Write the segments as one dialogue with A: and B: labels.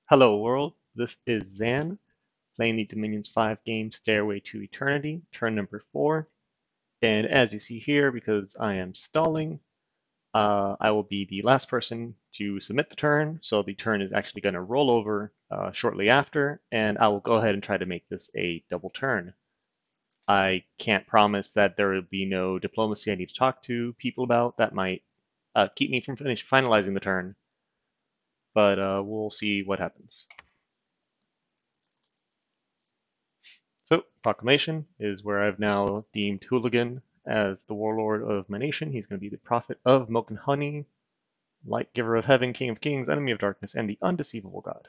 A: Hello world, this is Zan, playing the Dominions 5 game Stairway to Eternity, turn number 4. And as you see here, because I am stalling, I will be the last person to submit the turn, so the turn is actually going to roll over shortly after, and I will go ahead and try to make this a double turn. I can't promise that there will be no diplomacy I need to talk to people about that might keep me from finalizing the turn, but we'll see what happens. So, Proclamation is where I've now deemed Hooligan as the warlord of my nation. He's going to be the prophet of milk and honey, light giver of heaven, king of kings, enemy of darkness, and the undeceivable God.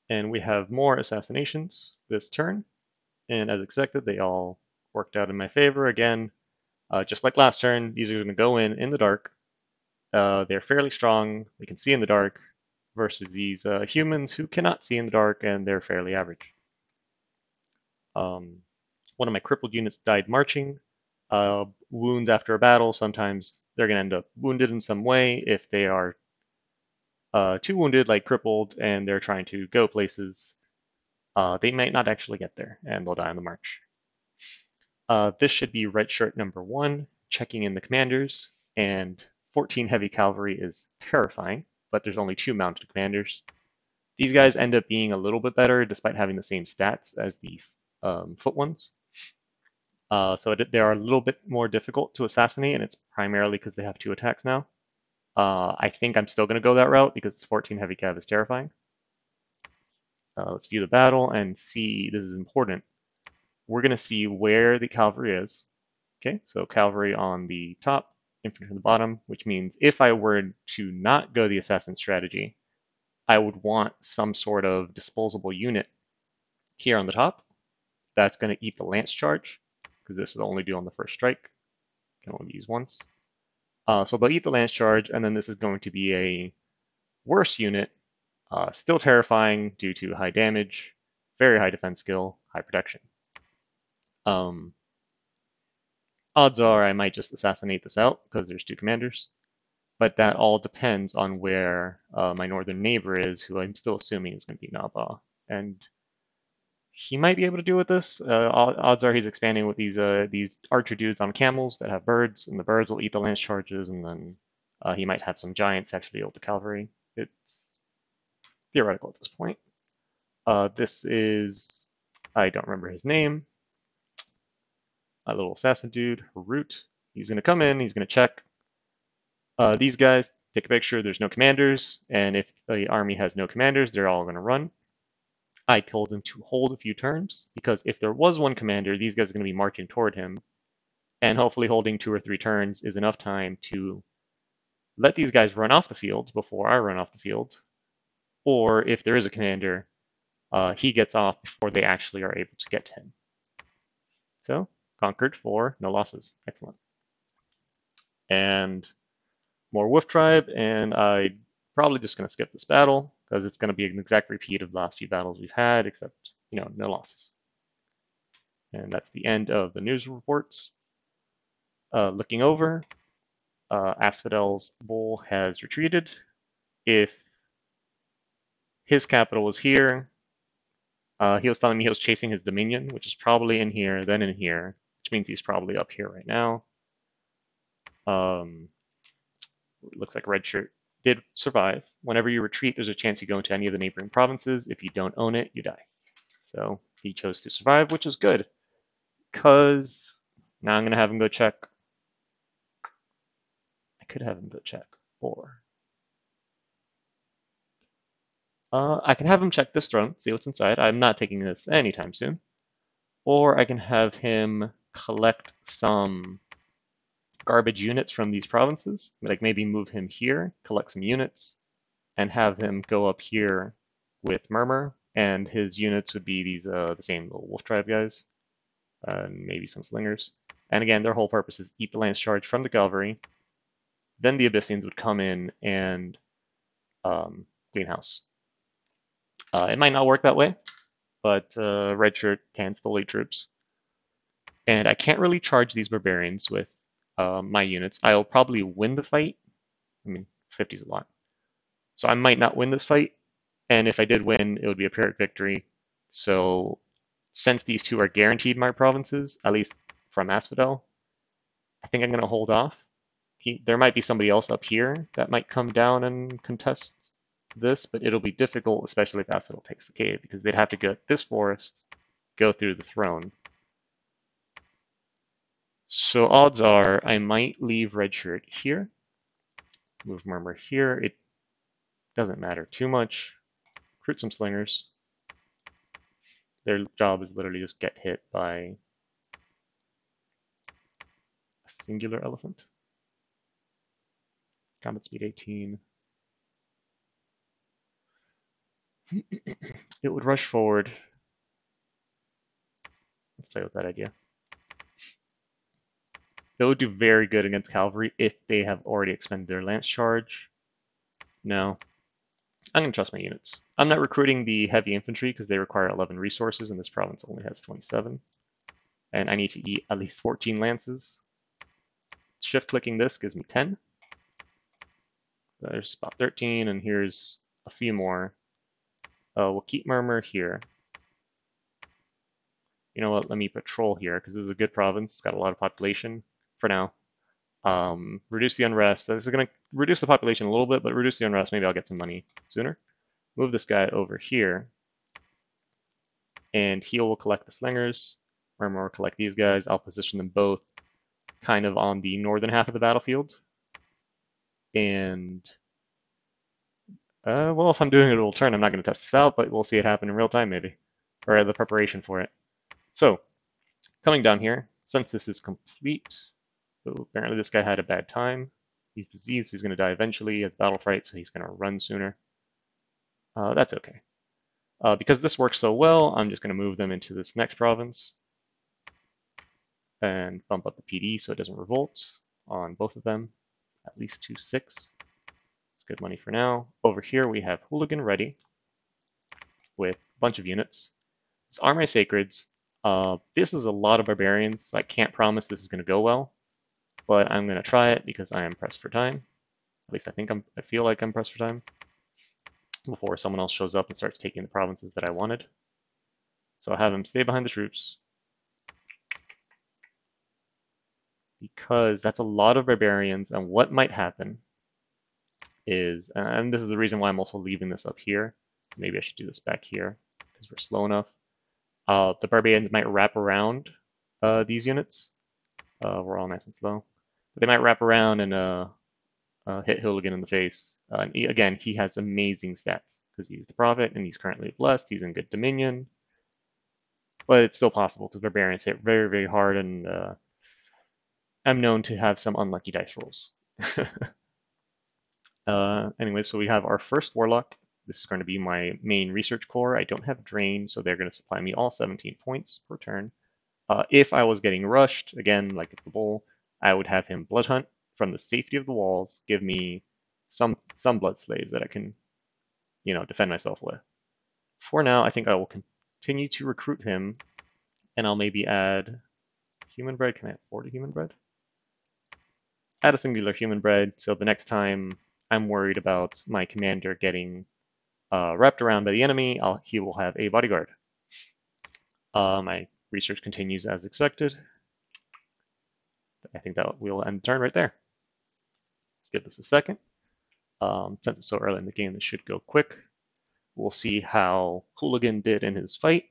A: And we have more assassinations this turn, and as expected, they all worked out in my favor. Again, just like last turn, these are going to go in the dark. They're fairly strong, they can see in the dark, versus these humans who cannot see in the dark, and they're fairly average. One of my crippled units died marching. Wounds after a battle, sometimes they're going to end up wounded in some way. If they are too wounded, like crippled, and they're trying to go places, they might not actually get there, and they'll die on the march. This should be red shirt number 1, checking in the commanders, and 14 heavy cavalry is terrifying, but there's only 2 mounted commanders. These guys end up being a little bit better despite having the same stats as the foot ones. So they are a little bit more difficult to assassinate, and it's primarily because they have 2 attacks now. I think I'm still going to go that route because 14 heavy cav is terrifying. Let's view the battle and see, this is important. We're going to see where the cavalry is. Okay, so cavalry on the top, infantry on the bottom, which means if I were to not go the assassin strategy, I would want some sort of disposable unit here on the top. That's going to eat the lance charge, because this will only do on the first strike. Can only be used once. So they'll eat the lance charge, and then this is going to be a worse unit, still terrifying due to high damage, very high defense skill, high protection. Odds are I might just assassinate this out because there's 2 commanders, but that all depends on where my northern neighbor is, who I'm still assuming is going to be Naba, and he might be able to deal with this. Odds are he's expanding with these archer dudes on camels that have birds, and the birds will eat the lance charges, and then he might have some giants actually able to cavalry. It's theoretical at this point. This is, I don't remember his name, a little assassin dude, Harut. He's going to come in, he's going to check. These guys, take a picture, there's no commanders, and if the army has no commanders, they're all going to run. I told him to hold a few turns, because if there was one commander, these guys are going to be marching toward him, and hopefully holding 2 or 3 turns is enough time to let these guys run off the field before I run off the field, or if there is a commander, he gets off before they actually are able to get to him. So, conquered for no losses. Excellent. And more Wolf Tribe, and I'm probably just going to skip this battle, because it's going to be an exact repeat of the last few battles we've had, except, no losses. And that's the end of the news reports. Looking over, Asphodel's bull has retreated. If his capital was here, he was telling me he was chasing his dominion, which is probably in here, then in here, which means he's probably up here right now. Looks like Red Shirt did survive. Whenever you retreat, there's a chance you go into any of the neighboring provinces. If you don't own it, you die. So he chose to survive, which is good, because now I'm going to have him go check. I could have him go check, or I can have him check this throne, see what's inside. I'm not taking this anytime soon. Or I can have him collect some garbage units from these provinces, like maybe move him here, collect some units, and have him go up here with Murmur, and his units would be these the same little Wolf Tribe guys, and maybe some Slingers. And again, their whole purpose is eat the lance charge from the cavalry. Then the Abyssians would come in and clean house. It might not work that way, but Red Shirt can still lead troops. And I can't really charge these barbarians with my units. I'll probably win the fight. I mean, 50 is a lot. So I might not win this fight, And if I did win, it would be a Pyrrhic victory. So since these two are guaranteed my provinces, at least from Asphodel, I think I'm going to hold off. There might be somebody else up here that might come down and contest this, but it'll be difficult, especially if Asphodel takes the cave, because they'd have to get this forest, go through the throne. So odds are I might leave Red Shirt here, move Murmur here. It doesn't matter too much. Recruit some slingers. Their job is literally just get hit by a singular elephant. Combat speed 18. It would rush forward. Let's play with that idea. It would do very good against cavalry if they have already expended their lance charge. No. I'm going to trust my units. I'm not recruiting the heavy infantry because they require 11 resources and this province only has 27. And I need to eat at least 14 lances. Shift clicking this gives me 10. There's about 13, and here's a few more. We'll keep Murmur here. You know what? Let me patrol here because this is a good province. It's got a lot of population for now. Reduce the unrest. This is going to reduce the population a little bit, but reduce the unrest. Maybe I'll get some money sooner. Move this guy over here, and he will collect the slingers. Murmur will collect these guys. I'll position them both kind of on the northern half of the battlefield. And well, if I'm doing it a little turn, I'm not going to test this out, but we'll see it happen in real time maybe, or the preparation for it. So, coming down here, since this is complete, so apparently this guy had a bad time. He's diseased, he's going to die eventually, he has battle fright, so he's going to run sooner. That's okay. Because this works so well, I'm just going to move them into this next province and bump up the PD so it doesn't revolt on both of them, at least 2-6. It's good money for now. Over here we have Hooligan ready with a bunch of units. It's Are My Sacreds. This is a lot of barbarians, so I can't promise this is going to go well, but I'm going to try it because I am pressed for time. At least I feel like I'm pressed for time before someone else shows up and starts taking the provinces that I wanted. So I'll have him stay behind the troops because that's a lot of barbarians, and what might happen is, and this is the reason why I'm also leaving this up here. Maybe I should do this back here because we're slow enough. The barbarians might wrap around these units. We're all nice and slow. But they might wrap around and hit Hooligan in the face. Again, he has amazing stats because he's the prophet and he's currently blessed. He's in good dominion. But it's still possible because barbarians hit very, very hard, and I'm known to have some unlucky dice rolls. Anyway, so we have our first warlock. This is going to be my main research core. I don't have drain, so they're going to supply me all 17 points per turn. If I was getting rushed, again, like at the bull, I would have him blood hunt from the safety of the walls, give me some blood slaves that I can, defend myself with. For now, I think I will continue to recruit him, and I'll maybe add human bread. Can I afford a human bread? Add a singular human bread, so the next time I'm worried about my commander getting wrapped around by the enemy, he will have a bodyguard. My research continues as expected. I think that we'll end the turn right there. Let's give this a second. Since it's so early in the game, this should go quick. We'll see how Hooligan did in his fight.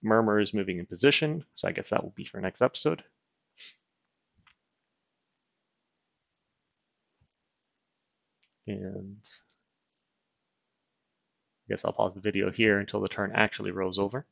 A: Murmur is moving in position, so I guess that will be for next episode. And I guess I'll pause the video here until the turn actually rolls over.